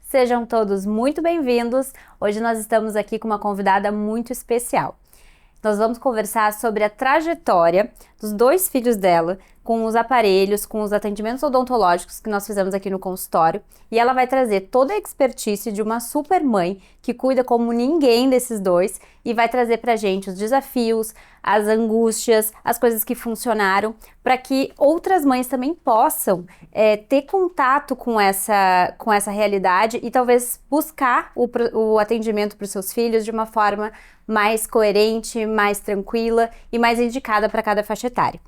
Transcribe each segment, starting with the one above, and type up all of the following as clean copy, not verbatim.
Sejam todos muito bem-vindos. Hoje nós estamos aqui com uma convidada muito especial. Nós vamos conversar sobre a trajetória dos 2 filhos dela, com os aparelhos, com os atendimentos odontológicos que nós fizemos aqui no consultório. E ela vai trazer toda a expertise de uma super mãe que cuida como ninguém desses 2 e vai trazer pra gente os desafios, as angústias, as coisas que funcionaram, para que outras mães também possam ter contato com essa realidade e talvez buscar o atendimento para os seus filhos de uma forma mais coerente, mais tranquila e mais indicada para cada faixa etária.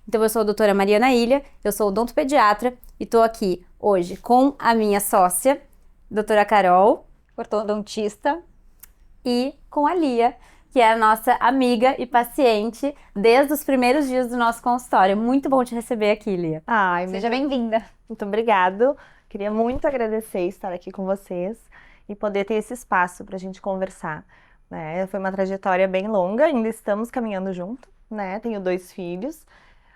Então, eu sou a doutora Mariana Ilha, eu sou odontopediatra e estou aqui hoje com a minha sócia, doutora Carol, ortodontista, e com a Lia, que é a nossa amiga e paciente desde os primeiros dias do nosso consultório. Muito bom te receber aqui, Lia. Ai, Seja bem-vinda. Muito obrigado. Queria muito agradecer estar aqui com vocês e poder ter esse espaço para a gente conversar. Né? Foi uma trajetória bem longa, ainda estamos caminhando junto, né? Tenho 2 filhos.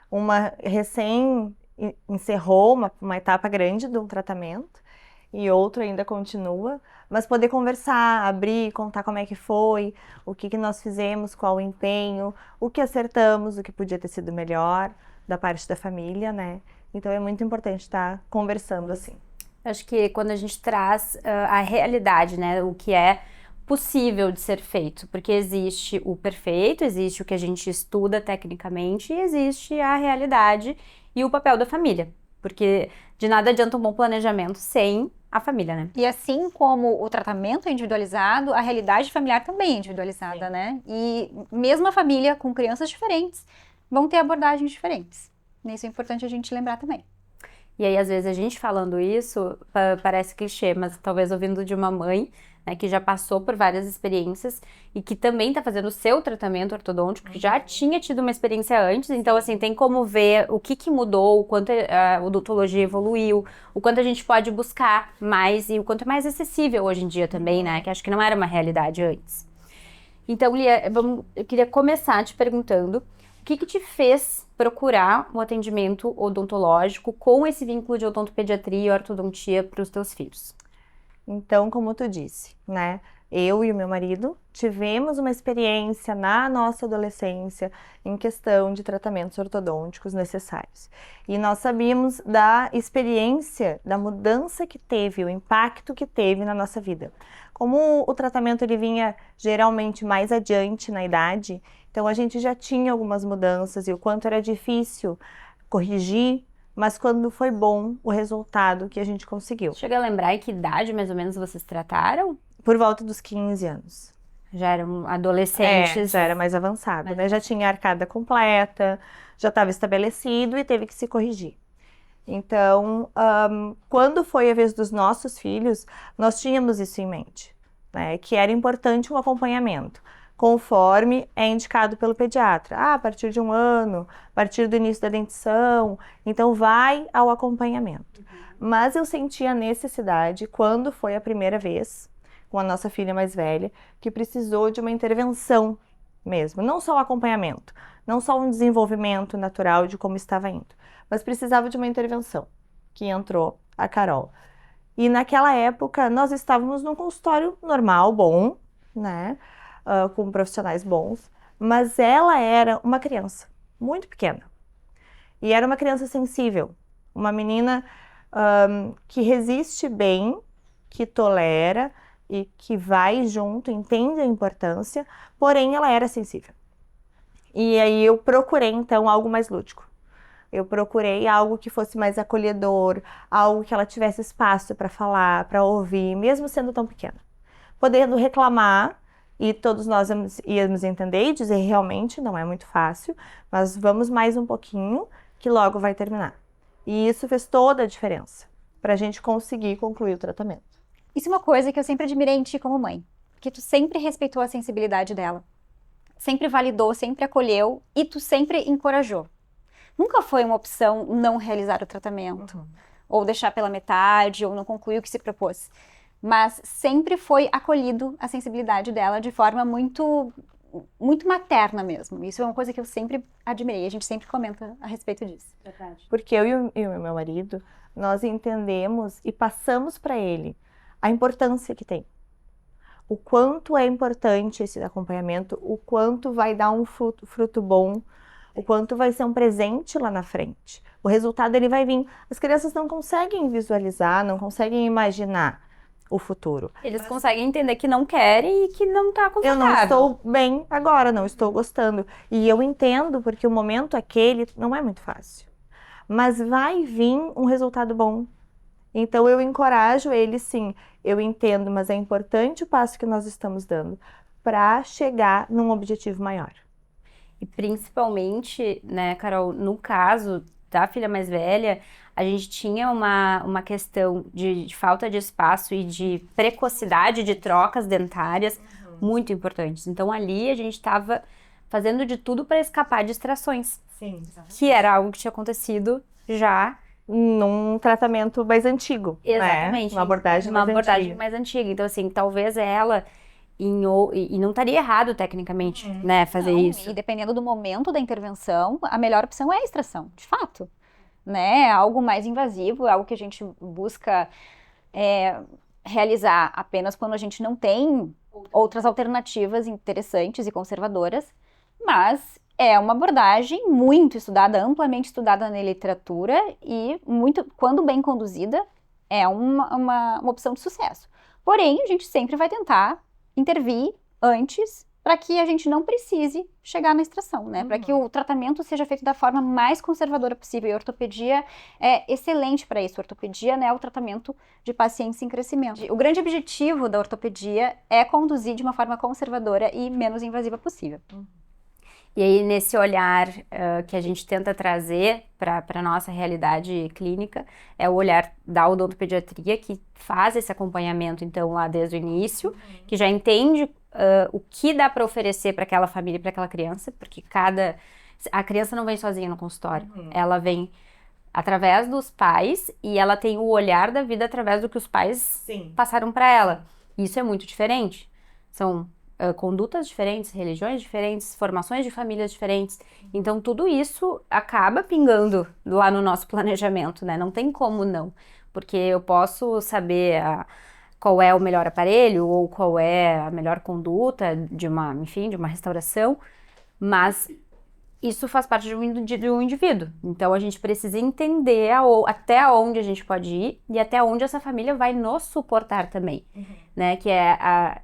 Uma recém encerrou uma etapa grande do tratamento e outro ainda continua, mas poder conversar, abrir, contar como é que foi, o que nós fizemos, qual o empenho, o que acertamos, o que podia ter sido melhor da parte da família, né? Então é muito importante estar conversando assim. Acho que quando a gente traz a realidade, né, o que é possível de ser feito, porque existe o perfeito, existe o que a gente estuda tecnicamente e existe a realidade e o papel da família, porque de nada adianta um bom planejamento sem a família, né? E assim como o tratamento é individualizado, a realidade familiar também é individualizada, né? E mesmo a família com crianças diferentes vão ter abordagens diferentes. Isso é importante a gente lembrar também. E aí, às vezes, a gente falando isso parece clichê, mas talvez ouvindo de uma mãe, né, que já passou por várias experiências e que também está fazendo o seu tratamento ortodôntico, que já tinha tido uma experiência antes, então assim, tem como ver o que mudou, o quanto a odontologia evoluiu, o quanto a gente pode buscar mais e o quanto é mais acessível hoje em dia também, né, que acho que não era uma realidade antes. Então, Lia, eu queria começar te perguntando o que te fez procurar um atendimento odontológico com esse vínculo de odontopediatria e ortodontia para os teus filhos? Então, como tu disse, né? Eu e o meu marido tivemos uma experiência na nossa adolescência em questão de tratamentos ortodônticos necessários. E nós sabíamos da experiência, da mudança que teve, o impacto que teve na nossa vida. Como o tratamento ele vinha geralmente mais adiante na idade, então a gente já tinha algumas mudanças e o quanto era difícil corrigir, mas quando foi bom o resultado que a gente conseguiu. Chega a lembrar em que idade mais ou menos vocês trataram? Por volta dos 15 anos. Já eram adolescentes? Já era mais avançado, né? Já tinha a arcada completa, já estava estabelecido e teve que se corrigir. Então, quando foi a vez dos nossos filhos, nós tínhamos isso em mente, né? Que era importante um acompanhamento, conforme é indicado pelo pediatra. A partir de 1 ano, a partir do início da dentição, então vai ao acompanhamento. Mas eu senti a necessidade, quando foi a primeira vez, com a nossa filha mais velha, que precisou de uma intervenção mesmo, não só o acompanhamento, não só um desenvolvimento natural de como estava indo, mas precisava de uma intervenção, que entrou a Carol. E naquela época, nós estávamos num consultório normal, bom, né, com profissionais bons, mas ela era uma criança muito pequena, e era uma criança sensível, uma menina que resiste bem, que tolera, e que vai junto, entende a importância, porém ela era sensível. E aí eu procurei então algo mais lúdico. Eu procurei algo que fosse mais acolhedor, algo que ela tivesse espaço para falar, para ouvir, mesmo sendo tão pequena. Podendo reclamar, e todos nós íamos entender e dizer realmente não é muito fácil, mas vamos mais um pouquinho que logo vai terminar. E isso fez toda a diferença para a gente conseguir concluir o tratamento. Isso é uma coisa que eu sempre admirei em ti como mãe, porque tu sempre respeitou a sensibilidade dela, sempre validou, sempre acolheu e tu sempre encorajou. Nunca foi uma opção não realizar o tratamento, ou deixar pela metade, ou não concluir o que se propôs, mas sempre foi acolhido a sensibilidade dela de forma muito, muito materna mesmo. Isso é uma coisa que eu sempre admirei, a gente sempre comenta a respeito disso. Porque eu e o meu marido, nós entendemos e passamos para ele a importância que tem. O quanto é importante esse acompanhamento, o quanto vai dar um fruto bom, o quanto vai ser um presente lá na frente. O resultado ele vai vir. As crianças não conseguem visualizar, não conseguem imaginar o futuro. Eles conseguem entender que não querem e que não tá Eu confortável. não estou bem agora, não estou gostando. E eu entendo porque o momento aquele não é muito fácil. Mas vai vir um resultado bom. Então eu encorajo eles, sim, eu entendo, mas é importante o passo que nós estamos dando para chegar num objetivo maior. E principalmente, né, Carol, no caso da filha mais velha, a gente tinha uma questão de falta de espaço e de precocidade de trocas dentárias muito importantes. Então ali a gente estava fazendo de tudo para escapar de distrações, Sim. que era algo que tinha acontecido já. Num tratamento mais antigo. Exatamente. Né? Uma abordagem Uma mais abordagem antiga. mais antiga. Então, assim, talvez ela, e não estaria errado tecnicamente, né, fazer Não, isso. E dependendo do momento da intervenção, a melhor opção é a extração, de fato. Né? Algo mais invasivo, algo que a gente busca realizar apenas quando a gente não tem outras alternativas interessantes e conservadoras, mas é uma abordagem muito estudada, amplamente estudada na literatura e muito, quando bem conduzida, é uma opção de sucesso. Porém, a gente sempre vai tentar intervir antes para que a gente não precise chegar na extração, né? Para que o tratamento seja feito da forma mais conservadora possível. E a ortopedia é excelente para isso. A ortopedia, né, é o tratamento de pacientes em crescimento. O grande objetivo da ortopedia é conduzir de uma forma conservadora e menos invasiva possível. E aí, nesse olhar que a gente tenta trazer para a nossa realidade clínica, é o olhar da odontopediatria, que faz esse acompanhamento, então, lá desde o início, que já entende o que dá para oferecer para aquela família e para aquela criança, porque a criança não vem sozinha no consultório, ela vem através dos pais e ela tem o olhar da vida através do que os pais passaram para ela. Isso é muito diferente. São condutas diferentes, religiões diferentes, formações de famílias diferentes. Então, tudo isso acaba pingando lá no nosso planejamento, né? Não tem como não. Porque eu posso saber qual é o melhor aparelho ou qual é a melhor conduta de uma restauração, mas isso faz parte de um indivíduo. Então, a gente precisa entender até onde a gente pode ir e até onde essa família vai nos suportar também. Né? Que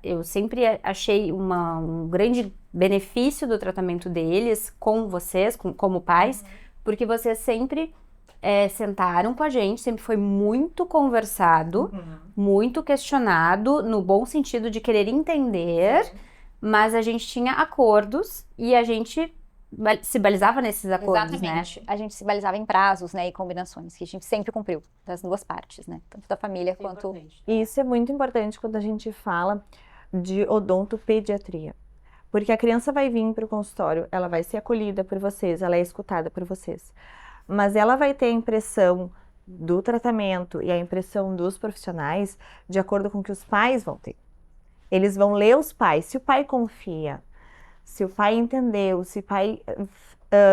eu sempre achei um grande benefício do tratamento deles com vocês, como pais, porque vocês sempre sentaram com a gente, sempre foi muito conversado, muito questionado, no bom sentido de querer entender, mas a gente tinha acordos e a gente se balizava nesses acordos, Exatamente. né? A gente se balizava em prazos, né, e combinações, que a gente sempre cumpriu, das duas partes, né? Tanto da família quanto... E isso é muito importante quando a gente fala de odontopediatria. Porque a criança vai vir para o consultório, ela vai ser acolhida por vocês, ela é escutada por vocês. Mas ela vai ter a impressão do tratamento e a impressão dos profissionais de acordo com o que os pais vão ter. Eles vão ler os pais. Se o pai confia, se o pai entendeu, se o pai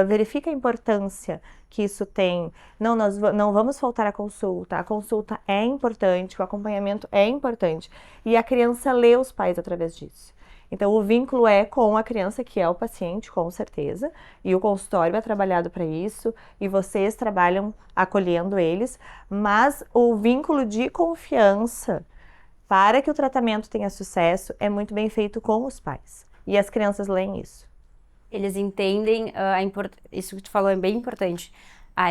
verifica a importância que isso tem, nós não vamos faltar a consulta é importante, o acompanhamento é importante, e a criança lê os pais através disso. Então, o vínculo é com a criança, que é o paciente, com certeza, e o consultório é trabalhado para isso, e vocês trabalham acolhendo eles, mas o vínculo de confiança para que o tratamento tenha sucesso é muito bem feito com os pais. E as crianças leem isso. Eles entendem isso que tu falou é bem importante.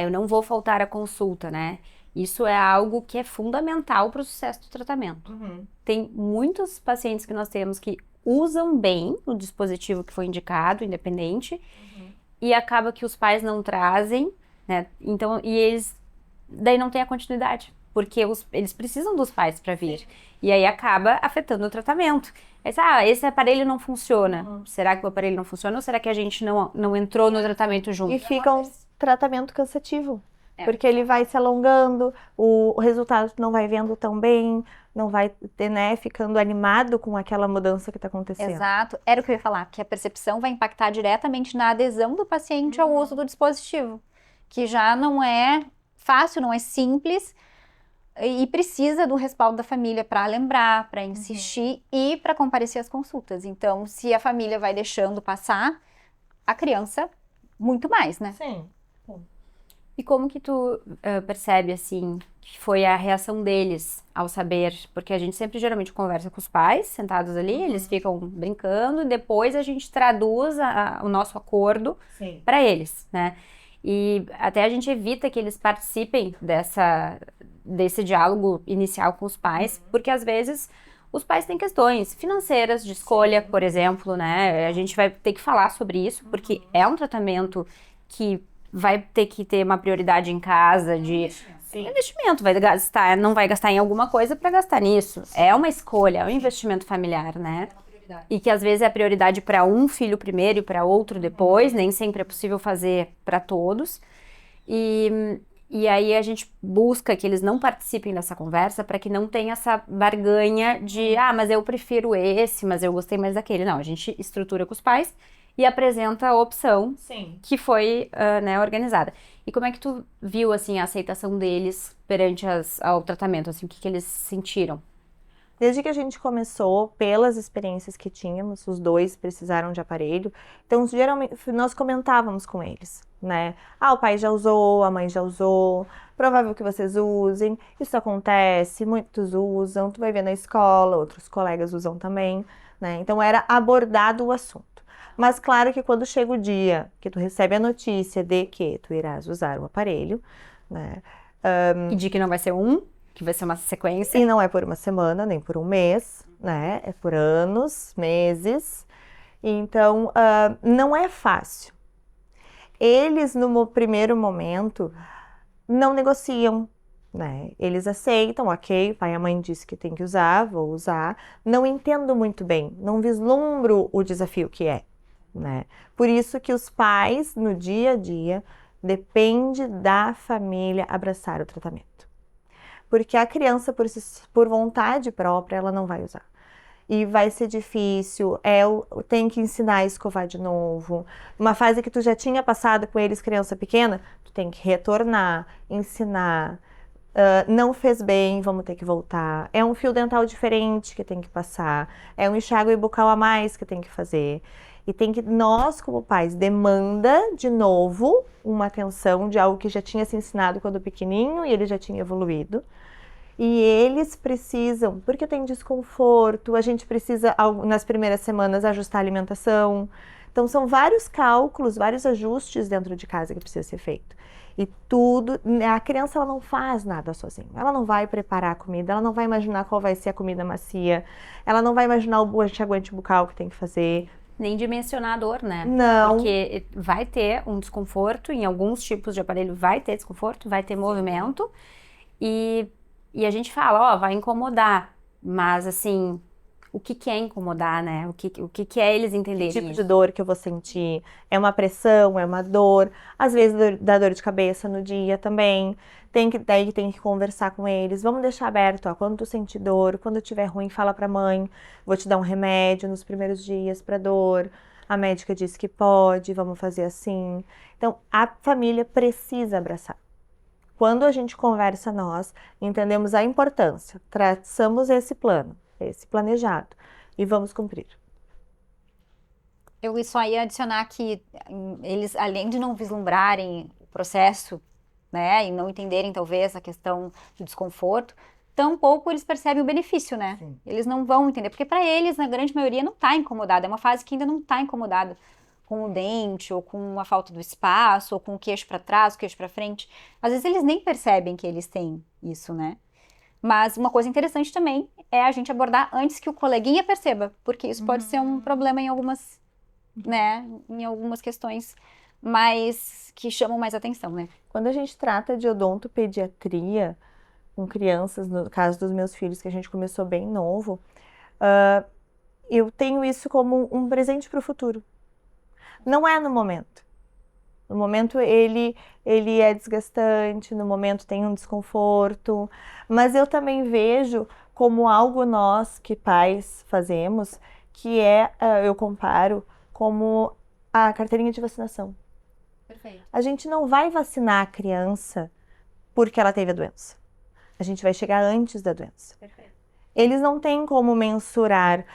Eu não vou faltar a consulta, né? Isso é algo que é fundamental para o sucesso do tratamento. Tem muitos pacientes que nós temos que usam bem o dispositivo que foi indicado, independente, e acaba que os pais não trazem, né? Então, e eles daí não tem a continuidade, porque eles precisam dos pais para vir. E aí acaba afetando o tratamento. Esse aparelho não funciona. Será que o aparelho não funciona ou será que a gente não entrou no tratamento junto? E fica um tratamento cansativo. Porque ele vai se alongando, o resultado não vai vendo tão bem, não vai ter, né, ficando animado com aquela mudança que está acontecendo. Exato. Era o que eu ia falar, porque a percepção vai impactar diretamente na adesão do paciente ao uso do dispositivo, que já não é fácil, não é simples, e precisa do respaldo da família para lembrar, para insistir e para comparecer às consultas. Então, se a família vai deixando passar, a criança, muito mais, né? Sim. E como que tu percebe, assim, que foi a reação deles ao saber? Porque a gente sempre geralmente conversa com os pais, sentados ali, eles ficam brincando, e depois a gente traduz o nosso acordo Sim. para eles, né? E até a gente evita que eles participem desse diálogo inicial com os pais, porque às vezes os pais têm questões financeiras de escolha, por exemplo, né? A gente vai ter que falar sobre isso, porque é um tratamento que vai ter que ter uma prioridade em casa de investimento, vai gastar, não vai gastar em alguma coisa para gastar nisso. É uma escolha, é um investimento familiar, né? E que às vezes é a prioridade para um filho primeiro e para outro depois, nem sempre é possível fazer para todos. E aí a gente busca que eles não participem dessa conversa para que não tenha essa barganha de, mas eu prefiro esse, mas eu gostei mais daquele. Não, a gente estrutura com os pais e apresenta a opção Sim. que foi né, organizada. E como é que tu viu, assim, a aceitação deles perante ao tratamento, assim, o que eles sentiram? Desde que a gente começou, pelas experiências que tínhamos, os dois precisaram de aparelho, então geralmente nós comentávamos com eles, né? O pai já usou, a mãe já usou, provável que vocês usem, isso acontece, muitos usam, tu vai ver na escola, outros colegas usam também, né? Então era abordado o assunto. Mas claro que quando chega o dia que tu recebe a notícia de que tu irás usar o aparelho, né? E de que não vai ser que vai ser uma sequência. E não é por uma semana, nem por um mês, né? É por anos, meses. Então, não é fácil. Eles, no primeiro momento, não negociam, né? Eles aceitam, ok, o pai e a mãe disse que tem que usar, vou usar. Não entendo muito bem, não vislumbro o desafio que é, né? Por isso que os pais, no dia a dia, depende da família abraçar o tratamento. Porque a criança, por vontade própria, ela não vai usar. E vai ser difícil, tem que ensinar a escovar de novo. Uma fase que tu já tinha passado com eles, criança pequena, tu tem que retornar, ensinar. Não fez bem, vamos ter que voltar. É um fio dental diferente que tem que passar. É um enxágue bucal a mais que tem que fazer. E nós, como pais, demanda de novo uma atenção de algo que já tinha se ensinado quando pequenininho e ele já tinha evoluído. E eles precisam, porque tem desconforto, a gente precisa, nas primeiras semanas, ajustar a alimentação. Então, são vários cálculos, vários ajustes dentro de casa que precisa ser feito. E tudo, a criança ela não faz nada sozinha. Ela não vai preparar a comida, ela não vai imaginar qual vai ser a comida macia, ela não vai imaginar o enxaguante bucal que tem que fazer. Nem dimensionar a dor, né? Não. Porque vai ter um desconforto, em alguns tipos de aparelho vai ter desconforto, vai ter movimento. E a gente fala, vai incomodar. Mas, assim, o que é incomodar, né? O que é eles entenderem Que tipo isso? de dor que eu vou sentir? É uma pressão, é uma dor. Às vezes dá dor de cabeça no dia também. Daí tem que conversar com eles. Vamos deixar aberto, quando tu sentir dor, quando tiver ruim, fala pra mãe. Vou te dar um remédio nos primeiros dias pra dor. A médica disse que pode, vamos fazer assim. Então, a família precisa abraçar. Quando a gente conversa, nós entendemos a importância. Traçamos esse plano, esse planejado, e vamos cumprir. Eu só ia adicionar que eles, além de não vislumbrarem o processo, né, e não entenderem talvez a questão do desconforto, tampouco eles percebem o benefício, né? Sim. Eles não vão entender, porque para eles, na grande maioria, não está incomodado. É uma fase que ainda não está incomodada com o dente, ou com a falta do espaço, ou com o queixo para trás, o queixo para frente. Às vezes eles nem percebem que eles têm isso, né? Mas uma coisa interessante também é a gente abordar antes que o coleguinha perceba, porque isso pode ser um problema em algumas, né, em algumas questões mais que chamam mais atenção, né? Quando a gente trata de odontopediatria com crianças, no caso dos meus filhos, que a gente começou bem novo, eu tenho isso como um presente para o futuro. Não é no momento. No momento ele é desgastante, no momento tem um desconforto, mas eu também vejo como algo nós, que pais, fazemos, que eu comparo como a carteirinha de vacinação. Perfeito. A gente não vai vacinar a criança porque ela teve a doença. a gente vai chegar antes da doença. Eles não têm como mensurar,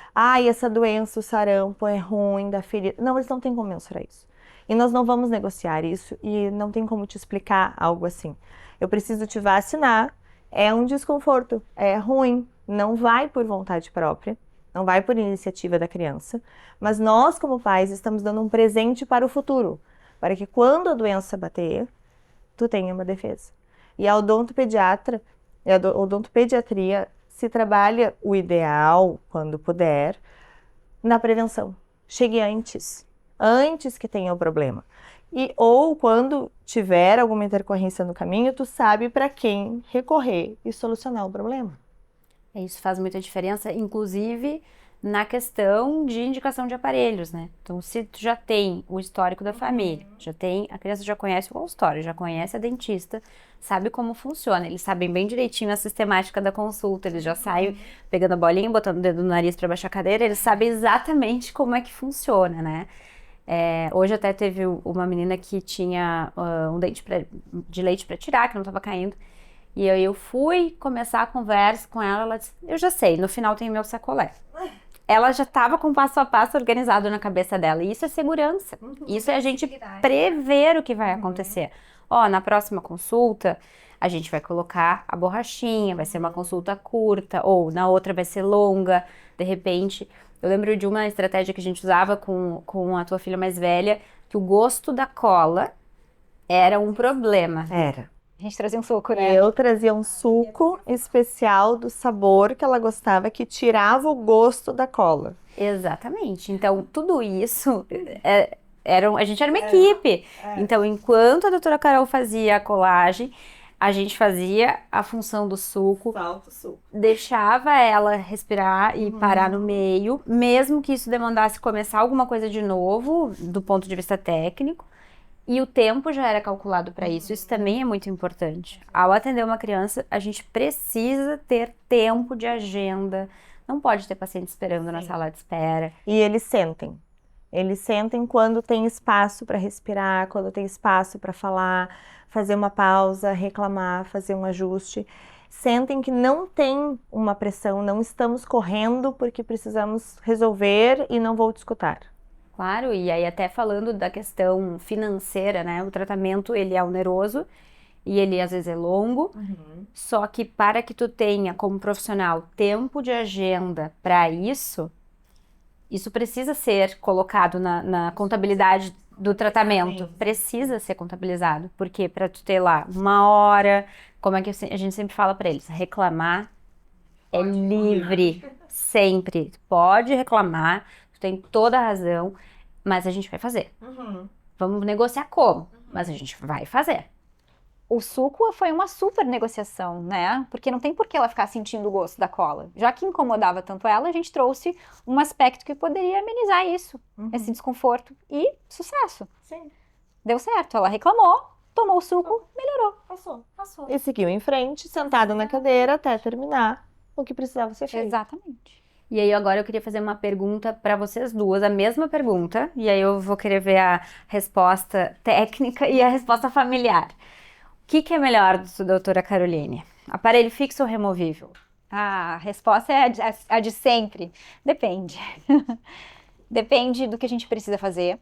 essa doença, o sarampo é ruim da ferida. Não, eles não têm como mensurar isso. E nós não vamos negociar isso e não tem como te explicar algo assim. Eu preciso te vacinar, é um desconforto, é ruim, não vai por vontade própria, não vai por iniciativa da criança, mas nós, como pais, estamos dando um presente para o futuro, para que quando a doença bater, tu tenha uma defesa. E a odontopediatra, e a odontopediatria se trabalha o ideal, quando puder, na prevenção. Chegue antes que tenha o problema. Ou quando tiver alguma intercorrência no caminho, tu sabe para quem recorrer e solucionar o problema. Isso faz muita diferença, inclusive na questão de indicação de aparelhos, né? Então, se tu já tem o histórico da família, a criança já conhece o consultório, já conhece a dentista, sabe como funciona, eles sabem bem direitinho a sistemática da consulta, eles já saem pegando a bolinha, botando o dedo no nariz para baixar a cadeira, eles sabem exatamente como é que funciona, né? Hoje até teve uma menina que tinha um dente de leite para tirar, que não estava caindo, e eu fui começar a conversa com ela, ela disse, eu já sei, no final tem o meu sacolé. Ela já estava com o passo a passo organizado na cabeça dela. E isso é segurança. Isso é a gente prever o que vai acontecer. Na próxima consulta, a gente vai colocar a borrachinha, vai ser uma consulta curta, ou na outra vai ser longa, de repente. Eu lembro de uma estratégia que a gente usava com a tua filha mais velha, que o gosto da cola era um problema. Era. A gente trazia um suco, né? Eu trazia um suco especial do sabor que ela gostava, que tirava o gosto da cola. Exatamente. Então, tudo isso, a gente era uma equipe. Então, enquanto a doutora Carol fazia a colagem, a gente fazia a função do suco, deixava ela respirar e parar no meio, mesmo que isso demandasse começar alguma coisa de novo, do ponto de vista técnico. E o tempo já era calculado para isso. Isso também é muito importante. Ao atender uma criança, a gente precisa ter tempo de agenda. Não pode ter paciente esperando na sala de espera. E eles sentem. Eles sentem quando tem espaço para respirar, quando tem espaço para falar, fazer uma pausa, reclamar, fazer um ajuste. Sentem que não tem uma pressão, não estamos correndo porque precisamos resolver e não vou te escutar. Claro, e aí até falando da questão financeira, né? O tratamento, ele é oneroso e ele às vezes é longo, só que para que tu tenha como profissional tempo de agenda para isso precisa ser colocado na contabilidade do tratamento, precisa ser contabilizado, porque para tu ter lá 1 hora, como é que a gente sempre fala para eles, reclamar é livre, sempre, pode reclamar, tu tem toda a razão, mas a gente vai fazer. Vamos negociar como, mas a gente vai fazer. O suco foi uma super negociação, né? Porque não tem por que ela ficar sentindo o gosto da cola. Já que incomodava tanto ela, a gente trouxe um aspecto que poderia amenizar isso, esse desconforto. E sucesso. Sim. Deu certo. Ela reclamou, tomou o suco, melhorou. Passou. E seguiu em frente, sentado na cadeira até terminar o que precisava ser feito. Exatamente. E aí agora eu queria fazer uma pergunta para vocês duas, a mesma pergunta, e aí eu vou querer ver a resposta técnica e a resposta familiar. O que é melhor, doutora Caroline? Aparelho fixo ou removível? A resposta é a de sempre. Depende. Depende do que a gente precisa fazer,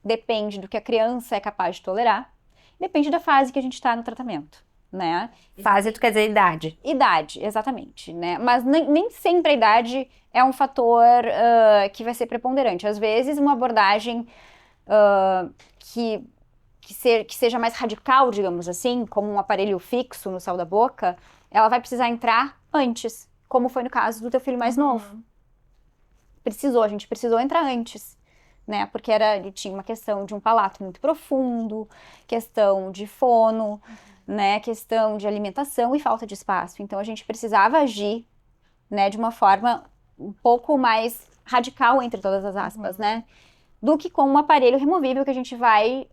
depende do que a criança é capaz de tolerar, depende da fase que a gente está no tratamento, né? Fase, tu quer dizer idade? Idade, exatamente, né? Mas nem sempre a idade é um fator que vai ser preponderante. Às vezes, uma abordagem que seja mais radical, digamos assim, como um aparelho fixo no céu da boca, ela vai precisar entrar antes, como foi no caso do teu filho mais novo. A gente precisou entrar antes, né? Porque ele tinha uma questão de um palato muito profundo, questão de fono, né? Questão de alimentação e falta de espaço. Então a gente precisava agir, né? De uma forma um pouco mais radical, entre todas as aspas, né? Do que com um aparelho removível que a gente vai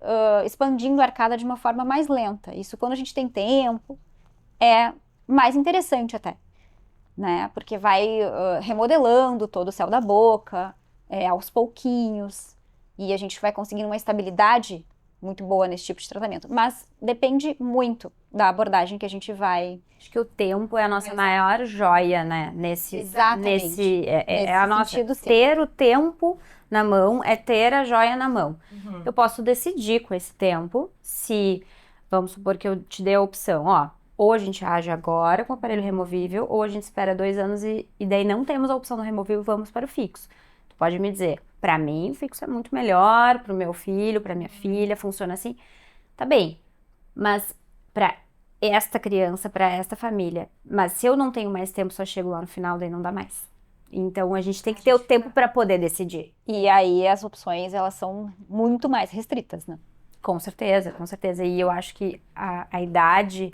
expandindo a arcada de uma forma mais lenta. Isso, quando a gente tem tempo, é mais interessante até, né? Porque vai remodelando todo o céu da boca, aos pouquinhos, e a gente vai conseguindo uma estabilidade muito boa nesse tipo de tratamento. Mas depende muito da abordagem que a gente vai. Acho que o tempo é a nossa maior joia, né? Exatamente. É a Nesse nossa. sentido, sim. Ter o tempo na mão é ter a joia na mão. Eu posso decidir com esse tempo se, vamos supor que eu te dê a opção, ó, ou a gente age agora com o aparelho removível, ou a gente espera 2 anos e daí não temos a opção do removível, vamos para o fixo. Tu pode me dizer, pra mim o fixo é muito melhor, pro meu filho, pra minha filha, funciona assim. Tá bem, mas pra esta criança, pra esta família, mas se eu não tenho mais tempo, só chego lá no final, daí não dá mais. Então a gente tem que ter o tempo pra poder decidir. E aí as opções, elas são muito mais restritas, né? Com certeza, com certeza. E eu acho que a idade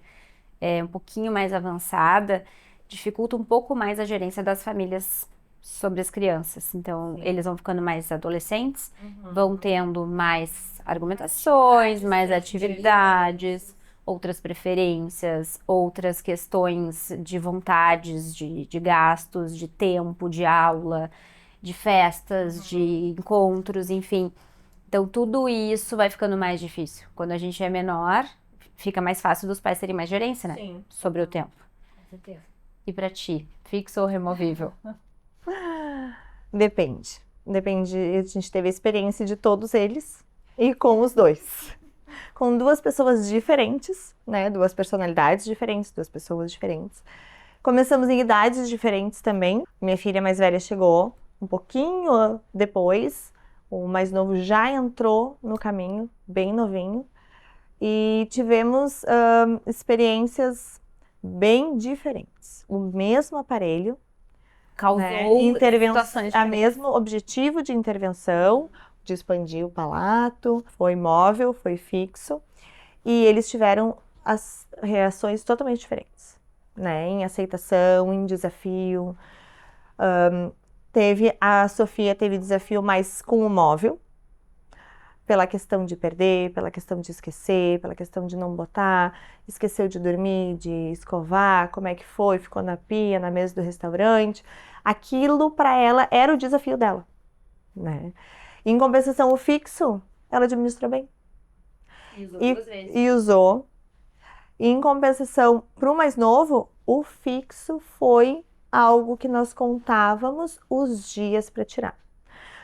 um pouquinho mais avançada dificulta um pouco mais a gerência das famílias sobre as crianças. Então, eles vão ficando mais adolescentes, vão tendo mais argumentações, mais atividades, outras preferências, outras questões de vontades, de gastos, de tempo, de aula, de festas, de encontros, enfim. Então, tudo isso vai ficando mais difícil. Quando a gente é menor, fica mais fácil dos pais terem mais gerência, né? Sim. Sobre o tempo. Com certeza. E pra ti, fixo ou removível? Depende. Depende, a gente teve a experiência de todos eles e com os dois. Com 2 pessoas diferentes, né? 2 personalidades diferentes, 2 pessoas diferentes. Começamos em idades diferentes também. Minha filha mais velha chegou um pouquinho depois. O mais novo já entrou no caminho, bem novinho. E tivemos experiências bem diferentes. O mesmo aparelho, Causou situações a diferentes. mesmo objetivo de intervenção, de expandir o palato, foi móvel, foi fixo, e eles tiveram as reações totalmente diferentes, né? Em aceitação, em desafio. A Sofia teve desafio mais com o móvel, pela questão de perder, pela questão de esquecer, pela questão de não botar, esqueceu de dormir, de escovar, como é que foi, ficou na pia, na mesa do restaurante. Aquilo para ela era o desafio dela, né? Em compensação, o fixo, ela administrou bem. E usou. E em compensação, para o mais novo, o fixo foi algo que nós contávamos os dias para tirar.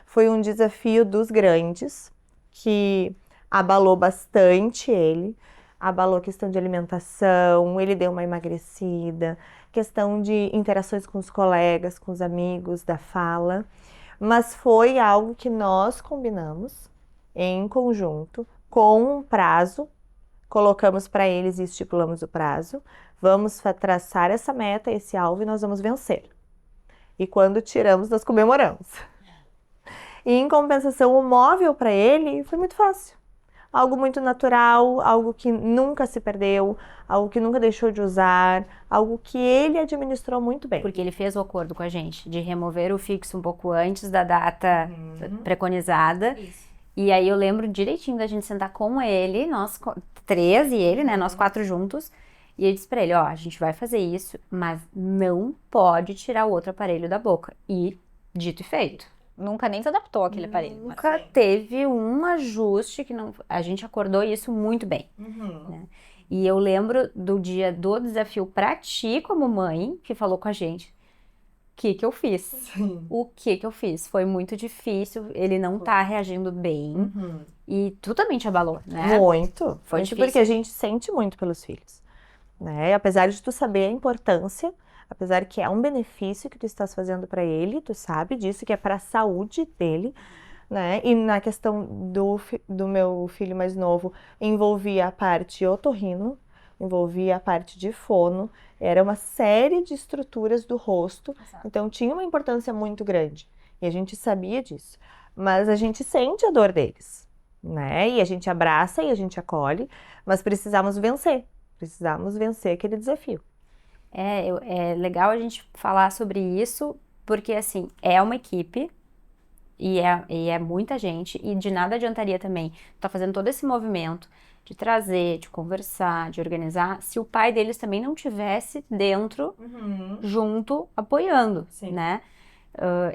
Foi um desafio dos grandes, que abalou bastante ele, abalou a questão de alimentação, ele deu uma emagrecida, questão de interações com os colegas, com os amigos, da fala, mas foi algo que nós combinamos em conjunto, com um prazo, colocamos para eles e estipulamos o prazo, vamos traçar essa meta, esse alvo e nós vamos vencer. E quando tiramos, nós comemoramos. E em compensação, o móvel para ele foi muito fácil. Algo muito natural, algo que nunca se perdeu, algo que nunca deixou de usar, algo que ele administrou muito bem. Porque ele fez o acordo com a gente de remover o fixo um pouco antes da data preconizada. Isso. E aí eu lembro direitinho da gente sentar com ele, nós 3 e ele, né? Nós 4 juntos. E eu disse pra ele, ó, a gente vai fazer isso, mas não pode tirar o outro aparelho da boca. E dito e feito. Nunca nem se adaptou àquele aparelho. Nunca teve um ajuste que não... A gente acordou isso muito bem. Né? E eu lembro do dia do desafio pra ti como mãe, que falou com a gente. O que eu fiz? Sim. O que eu fiz? Foi muito difícil, ele não tá reagindo bem. E tu também te abalou, né? Muito. Foi Muito difícil. porque a gente sente muito pelos filhos, né? Apesar de tu saber a importância, apesar que é um benefício que tu estás fazendo para ele, tu sabe disso, que é para a saúde dele, né? E na questão do meu filho mais novo, envolvia a parte otorrino, envolvia a parte de fono, era uma série de estruturas do rosto, então tinha uma importância muito grande. E a gente sabia disso. Mas a gente sente a dor deles, né? E a gente abraça e a gente acolhe, mas precisamos vencer aquele desafio. É legal a gente falar sobre isso, porque assim, é uma equipe e é muita gente, e de nada adiantaria também tá fazendo todo esse movimento de trazer, de conversar, de organizar, se o pai deles também não tivesse dentro, junto, apoiando, Sim. né?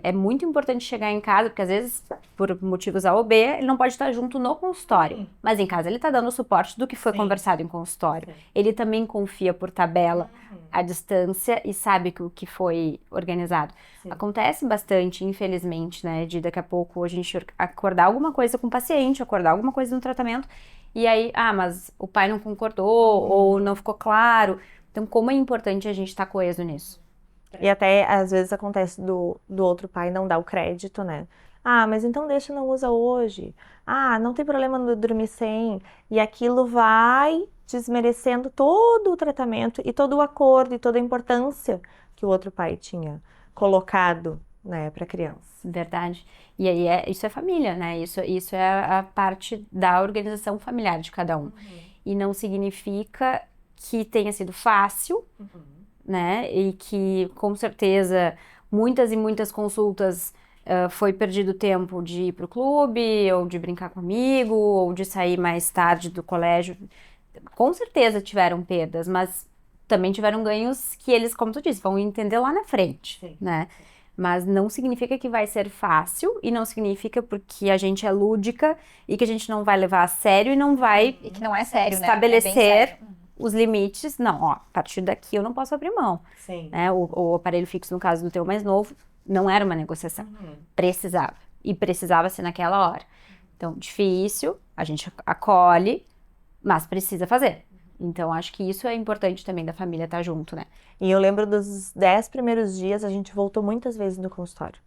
É muito importante chegar em casa, porque às vezes, por motivos A ou B, ele não pode estar junto no consultório. Mas em casa ele está dando o suporte do que foi conversado em consultório. Ele também confia por tabela à distância e sabe o que foi organizado. Acontece bastante, infelizmente, né? De daqui a pouco a gente acordar alguma coisa com o paciente, acordar alguma coisa no tratamento, e aí, mas o pai não concordou, ou não ficou claro. Então, como é importante a gente estar coeso nisso? E até, às vezes, acontece do outro pai não dar o crédito, né? Mas então deixa, não usa hoje. Não tem problema no dormir sem. E aquilo vai desmerecendo todo o tratamento e todo o acordo e toda a importância que o outro pai tinha colocado, né, para a criança. Verdade. E aí, isso é família, né? Isso é a parte da organização familiar de cada um. E não significa que tenha sido fácil, né? E que, com certeza, muitas e muitas consultas foi perdido tempo de ir pro clube, ou de brincar comigo, ou de sair mais tarde do colégio. Com certeza tiveram perdas, mas também tiveram ganhos que eles, como tu disse, vão entender lá na frente, né? Mas não significa que vai ser fácil, e não significa porque a gente é lúdica e que a gente não vai levar a sério e não vai E que não é sério, estabelecer né? É bem sério. os limites. Não, a partir daqui eu não posso abrir mão. Né? O aparelho fixo, no caso do teu mais novo, não era uma negociação. Precisava. E precisava ser naquela hora. Então, difícil, a gente acolhe, mas precisa fazer. Então, acho que isso é importante também da família estar junto, né? E eu lembro dos 10 primeiros dias, a gente voltou muitas vezes no consultório.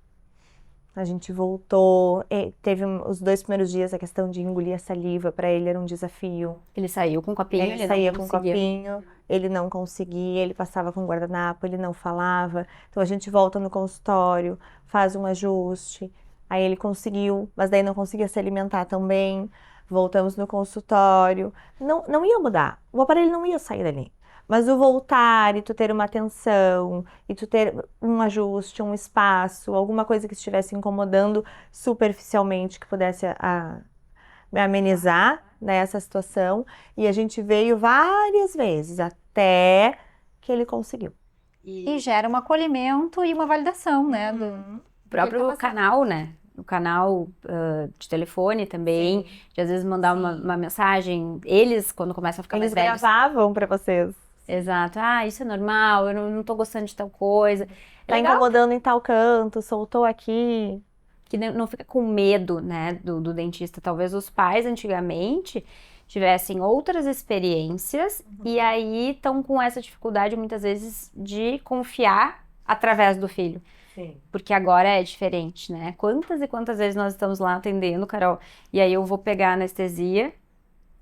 A gente voltou, teve os 2 primeiros dias a questão de engolir a saliva, para ele era um desafio. Ele saiu com o copinho, Ele saía com o copinho, ele não conseguia, ele passava com o guardanapo, ele não falava. Então a gente volta no consultório, faz um ajuste, aí ele conseguiu, mas daí não conseguia se alimentar também. Voltamos no consultório, não ia mudar, o aparelho não ia sair dali. Mas o voltar e tu ter uma atenção, e tu ter um ajuste, um espaço, alguma coisa que estivesse incomodando superficialmente, que pudesse amenizar, né, essa situação. E a gente veio várias vezes, até que ele conseguiu. E gera um acolhimento e uma validação, né? O próprio canal, né? O canal de telefone também, de às vezes mandar uma mensagem. Eles, quando começam a ficar mais velhos... Eles gravavam para vocês. Exato. Isso é normal, eu não tô gostando de tal coisa. Tá incomodando em tal canto, soltou aqui. Que não fica com medo, né, do dentista. Talvez os pais, antigamente, tivessem outras experiências e aí estão com essa dificuldade, muitas vezes, de confiar através do filho. Sim. Porque agora é diferente, né? Quantas e quantas vezes nós estamos lá atendendo, Carol, e aí eu vou pegar a anestesia,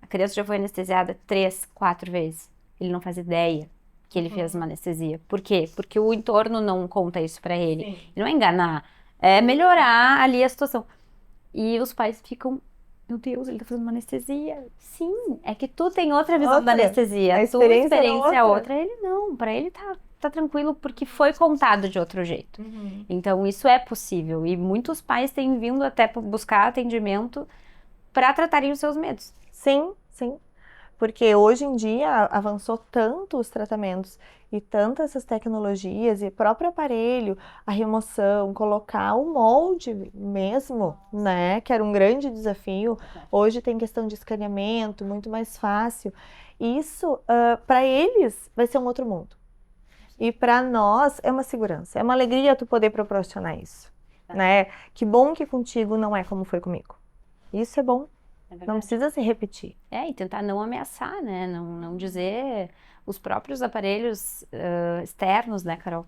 a criança já foi anestesiada 3, 4 vezes. Ele não faz ideia que ele fez uma anestesia. Por quê? Porque o entorno não conta isso pra ele. Sim. E não é enganar, é melhorar ali a situação. E os pais ficam, meu Deus, ele tá fazendo uma anestesia. Sim, é que tu tem outra visão da anestesia. A A tua experiência experiência é outra. outra. Ele não, pra ele tá tranquilo porque foi contado de outro jeito. Então isso é possível. E muitos pais têm vindo até buscar atendimento pra tratarem os seus medos. Sim, sim. Porque hoje em dia avançou tanto os tratamentos e tantas essas tecnologias e o próprio aparelho, a remoção, colocar o molde mesmo, né? Que era um grande desafio. Hoje tem questão de escaneamento, muito mais fácil. Isso, para eles, vai ser um outro mundo. E para nós é uma segurança, é uma alegria tu poder proporcionar isso, né? Que bom que contigo não é como foi comigo. Isso é bom. Não precisa se repetir. E tentar não ameaçar, né? Não dizer os próprios aparelhos externos, né, Carol?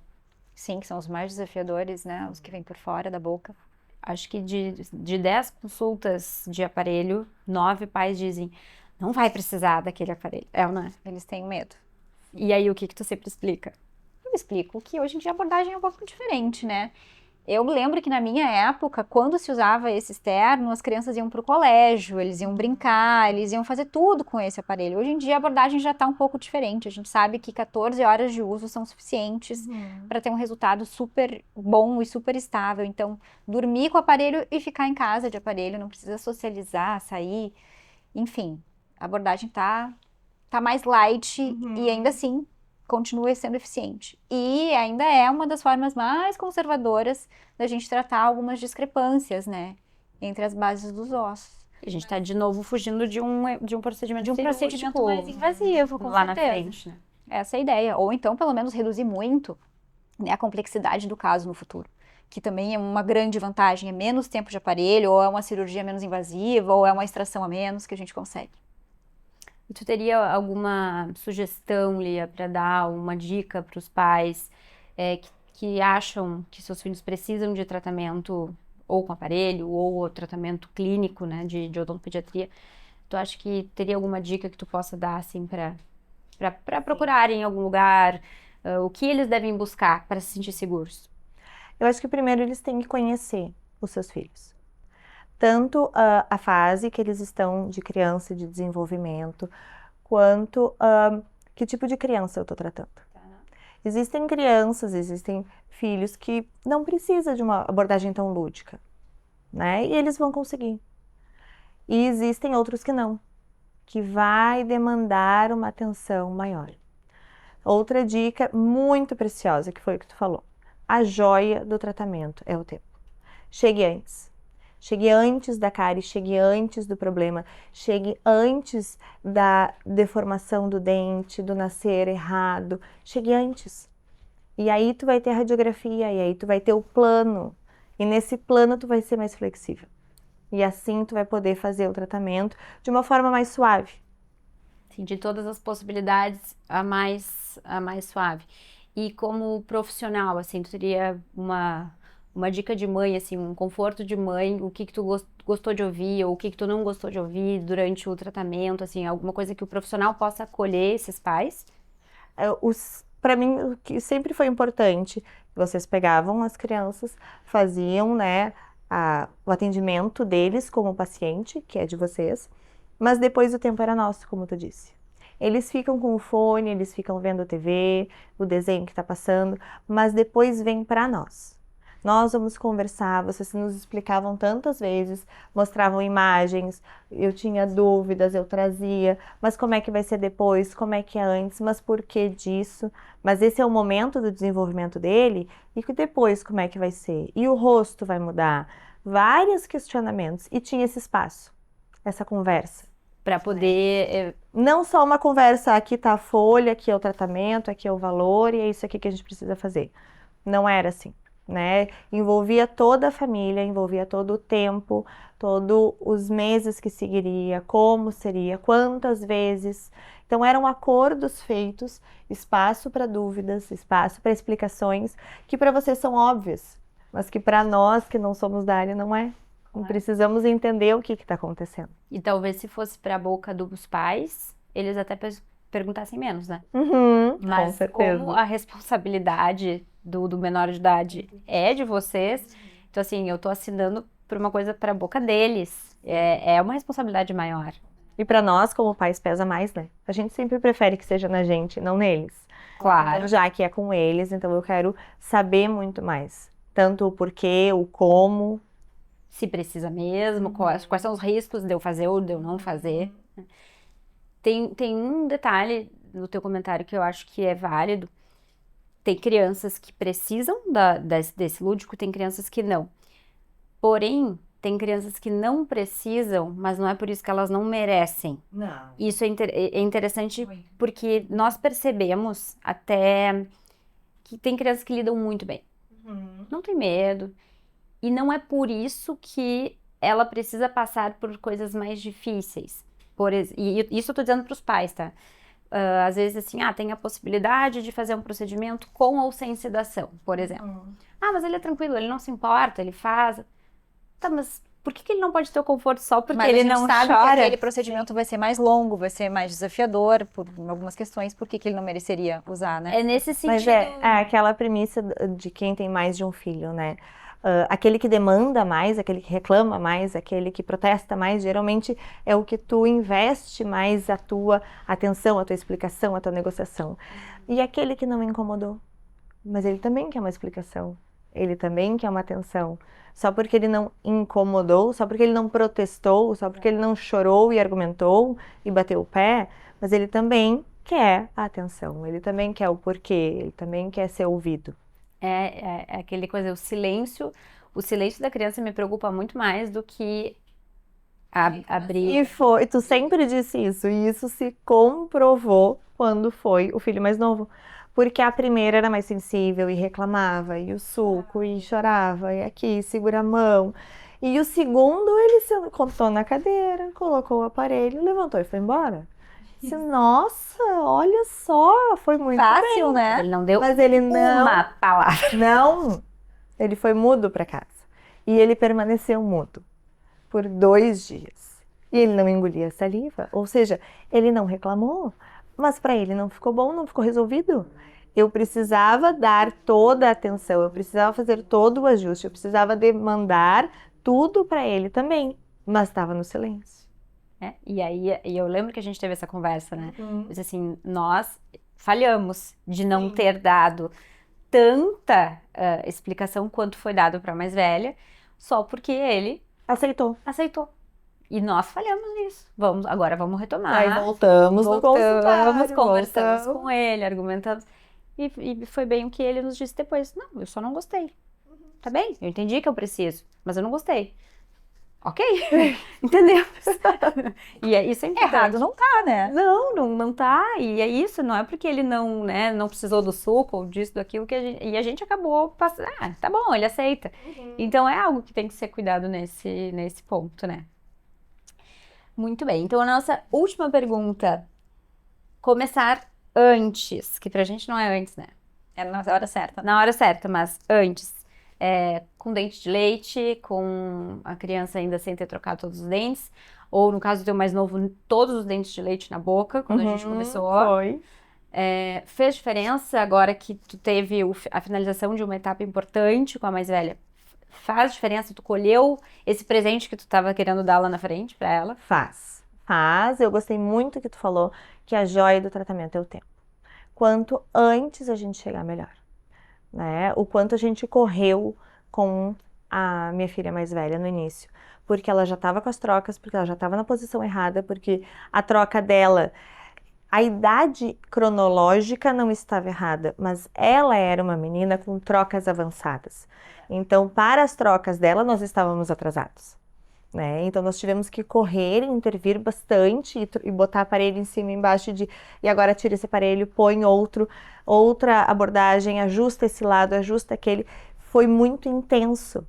Sim, que são os mais desafiadores, né? Os que vêm por fora da boca. Acho que de 10 consultas de aparelho, 9 pais dizem, não vai precisar daquele aparelho. É ou não é? Eles têm medo. E aí, o que tu sempre explica? Eu explico que hoje em dia a abordagem é um pouco diferente, né? Eu lembro que na minha época, quando se usava esse externo, as crianças iam para o colégio, eles iam brincar, eles iam fazer tudo com esse aparelho. Hoje em dia a abordagem já está um pouco diferente. A gente sabe que 14 horas de uso são suficientes para ter um resultado super bom e super estável. Então, dormir com o aparelho e ficar em casa de aparelho, não precisa socializar, sair. Enfim, a abordagem tá mais light e ainda assim continua sendo eficiente. E ainda é uma das formas mais conservadoras da gente tratar algumas discrepâncias, né, entre as bases dos ossos. A gente tá de novo fugindo de um procedimento De um procedimento cirúrgico mais invasivo, com lá certeza. na frente, né? Essa é a ideia. Ou então, pelo menos, reduzir muito, né, a complexidade do caso no futuro. Que também é uma grande vantagem. É menos tempo de aparelho, ou é uma cirurgia menos invasiva, ou é uma extração a menos que a gente consegue. E tu teria alguma sugestão, Lia, para dar uma dica para os pais que acham que seus filhos precisam de tratamento ou com aparelho ou tratamento clínico, né, de odontopediatria? Tu acha que teria alguma dica que tu possa dar, assim, para procurarem em algum lugar? O que eles devem buscar para se sentir seguros? Eu acho que primeiro eles têm que conhecer os seus filhos. Tanto a fase que eles estão de criança e de desenvolvimento, quanto que tipo de criança eu estou tratando. Existem crianças, existem filhos que não precisam de uma abordagem tão lúdica, né? E eles vão conseguir. E existem outros que não, que vai demandar uma atenção maior. Outra dica muito preciosa, que foi o que tu falou. A joia do tratamento é o tempo. Chegue antes. Chegue antes da cárie, chegue antes do problema, chegue antes da deformação do dente, do nascer errado. Chegue antes. E aí tu vai ter a radiografia, e aí tu vai ter o plano. E nesse plano tu vai ser mais flexível. E assim tu vai poder fazer o tratamento de uma forma mais suave. Sim, de todas as possibilidades, a mais suave. E como profissional, assim, tu teria uma dica de mãe, assim, um conforto de mãe, o que tu gostou de ouvir, ou o que tu não gostou de ouvir durante o tratamento, assim, alguma coisa que o profissional possa acolher esses pais? Para mim, o que sempre foi importante, vocês pegavam as crianças, faziam, né, o atendimento deles como paciente, que é de vocês, mas depois o tempo era nosso, como tu disse. Eles ficam com o fone, eles ficam vendo a TV, o desenho que está passando, mas depois vem para nós. Nós vamos conversar, vocês nos explicavam tantas vezes, mostravam imagens, eu tinha dúvidas, eu trazia, mas como é que vai ser depois, como é que é antes, mas por que disso? Mas esse é o momento do desenvolvimento dele, e que depois como é que vai ser? E o rosto vai mudar? Vários questionamentos, e tinha esse espaço, essa conversa. Para poder... Não só uma conversa, aqui tá a folha, aqui é o tratamento, aqui é o valor, e é isso aqui que a gente precisa fazer. Não era assim. Né? Envolvia toda a família, envolvia todo o tempo, todos os meses que seguiria, como seria, quantas vezes. Então eram acordos feitos, espaço para dúvidas, espaço para explicações, que para vocês são óbvias, mas que para nós que não somos da área não é. Claro. Precisamos entender o que está acontecendo. E talvez se fosse para a boca dos pais, eles até perguntassem menos, né? Mas com certeza. Como a responsabilidade do menor de idade é de vocês, então assim, eu tô assinando por uma coisa para a boca deles, é uma responsabilidade maior. E para nós, como pais, pesa mais, né? A gente sempre prefere que seja na gente, não neles. Claro. Então, já que é com eles, então eu quero saber muito mais. Tanto o porquê, o como. Se precisa mesmo, quais são os riscos de eu fazer ou de eu não fazer. Tem um detalhe no teu comentário que eu acho que é válido. Tem crianças que precisam desse lúdico, tem crianças que não. Porém, tem crianças que não precisam, mas não é por isso que elas não merecem. Não. Isso é interessante porque nós percebemos até que tem crianças que lidam muito bem. Não tem medo. E não é por isso que ela precisa passar por coisas mais difíceis. E isso eu tô dizendo para os pais, tá? Às vezes, assim, tem a possibilidade de fazer um procedimento com ou sem sedação, por exemplo. Mas ele é tranquilo, ele não se importa, ele faz. Tá, mas por que ele não pode ter o conforto só porque mas ele a gente não sabe chora? Que aquele procedimento vai ser mais longo, vai ser mais desafiador por algumas questões, por que ele não mereceria usar, né? É nesse sentido. Mas é aquela premissa de quem tem mais de um filho, né? Aquele que demanda mais, aquele que reclama mais, aquele que protesta mais, geralmente é o que tu investe mais a tua atenção, a tua explicação, a tua negociação. E aquele que não me incomodou, mas ele também quer uma explicação, ele também quer uma atenção. Só porque ele não incomodou, só porque ele não protestou, só porque ele não chorou e argumentou e bateu o pé, mas ele também quer a atenção, ele também quer o porquê, ele também quer ser ouvido. É aquele coisa, o silêncio da criança me preocupa muito mais do que abrir. E tu sempre disse isso, e isso se comprovou quando foi o filho mais novo. Porque a primeira era mais sensível e reclamava, e o suco, e chorava, e aqui, segura a mão. E o segundo, ele se contou na cadeira, colocou o aparelho, levantou e foi embora. Disse, nossa, olha só, foi muito Fácil, bem. né? Ele não deu Mas ele não, uma palavra. não, ele foi mudo para casa. E ele permaneceu mudo por 2 dias. E ele não engolia saliva, ou seja, ele não reclamou, mas para ele não ficou bom, não ficou resolvido. Eu precisava dar toda a atenção, eu precisava fazer todo o ajuste, eu precisava demandar tudo para ele também, mas estava no silêncio. E aí eu lembro que a gente teve essa conversa, né? Mas assim, nós falhamos de não ter dado tanta explicação quanto foi dado para a mais velha, só porque ele Aceitou. aceitou. E nós falhamos nisso. Agora vamos retomar. Aí voltamos no consultório, conversamos voltamos. com ele, argumentamos. E foi bem o que ele nos disse depois. Não, eu só não gostei. Tá bem, eu entendi que eu preciso, mas eu não gostei. Ok, entendemos. E isso é importante. Errado não tá, né? Não tá. E é isso, não é porque ele não, né, não precisou do suco ou disso, daquilo que a gente acabou passando. Ah, tá bom, ele aceita. Então é algo que tem que ser cuidado nesse ponto, né? Muito bem. Então a nossa última pergunta. Começar antes, que pra gente não é antes, né? É na hora certa. Na hora certa, mas antes. Com dente de leite, com a criança ainda sem ter trocado todos os dentes, ou no caso do teu mais novo, todos os dentes de leite na boca, quando a gente começou. Foi. Fez diferença agora que tu teve a finalização de uma etapa importante com a mais velha? Faz diferença? Tu colheu esse presente que tu estava querendo dar lá na frente para ela? Faz. Eu gostei muito que tu falou que a joia do tratamento é o tempo. Quanto antes a gente chegar, melhor. Né? O quanto a gente correu com a minha filha mais velha no início, porque ela já estava com as trocas, porque ela já estava na posição errada, porque a troca dela, a idade cronológica não estava errada, mas ela era uma menina com trocas avançadas. Então, para as trocas dela, nós estávamos atrasados. Né? Então, nós tivemos que correr, intervir bastante e botar aparelho em cima e embaixo e agora tira esse aparelho, põe outra abordagem, ajusta esse lado, ajusta aquele. Foi muito intenso.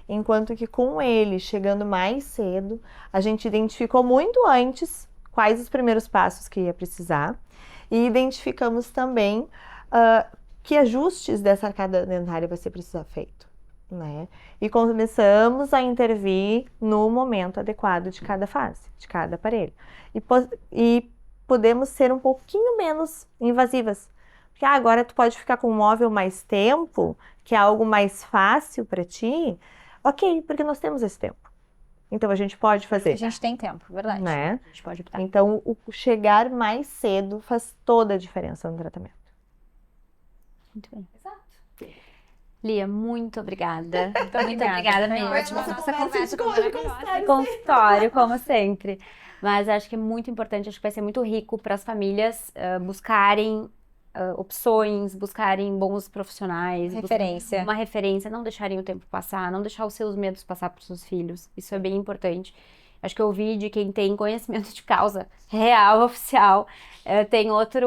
Enquanto que com ele, chegando mais cedo, a gente identificou muito antes quais os primeiros passos que ia precisar e identificamos também que ajustes dessa arcada dentária vai ser precisar feito. Né? E começamos a intervir no momento adequado de cada fase, de cada aparelho. E podemos ser um pouquinho menos invasivas. Porque agora tu pode ficar com o móvel mais tempo, que é algo mais fácil para ti. Ok, porque nós temos esse tempo. Então a gente pode fazer. A gente tem tempo, verdade. Né? A gente pode optar. Então o chegar mais cedo faz toda a diferença no tratamento. Muito bem. Exato. Lia, muito obrigada. Muito obrigada mesmo. Nossa conversa consultório, como sempre. Mas acho que é muito importante, acho que vai ser muito rico para as famílias buscarem opções, buscarem bons profissionais. Referência. Uma referência, não deixarem o tempo passar, não deixar os seus medos passar para os seus filhos. Isso é bem importante. Acho que eu ouvi de quem tem conhecimento de causa real, oficial, tem outra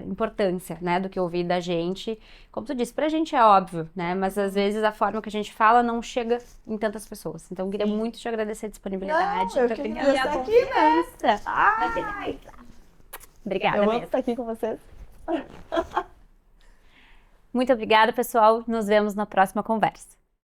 importância, né, do que ouvir da gente. Como tu disse, pra gente é óbvio, né, mas às vezes a forma que a gente fala não chega em tantas pessoas. Então, eu queria muito te agradecer a disponibilidade. Eu queria estar aqui, né? Obrigada Eu amo mesmo. estar aqui com vocês. Muito obrigada, pessoal. Nos vemos na próxima conversa.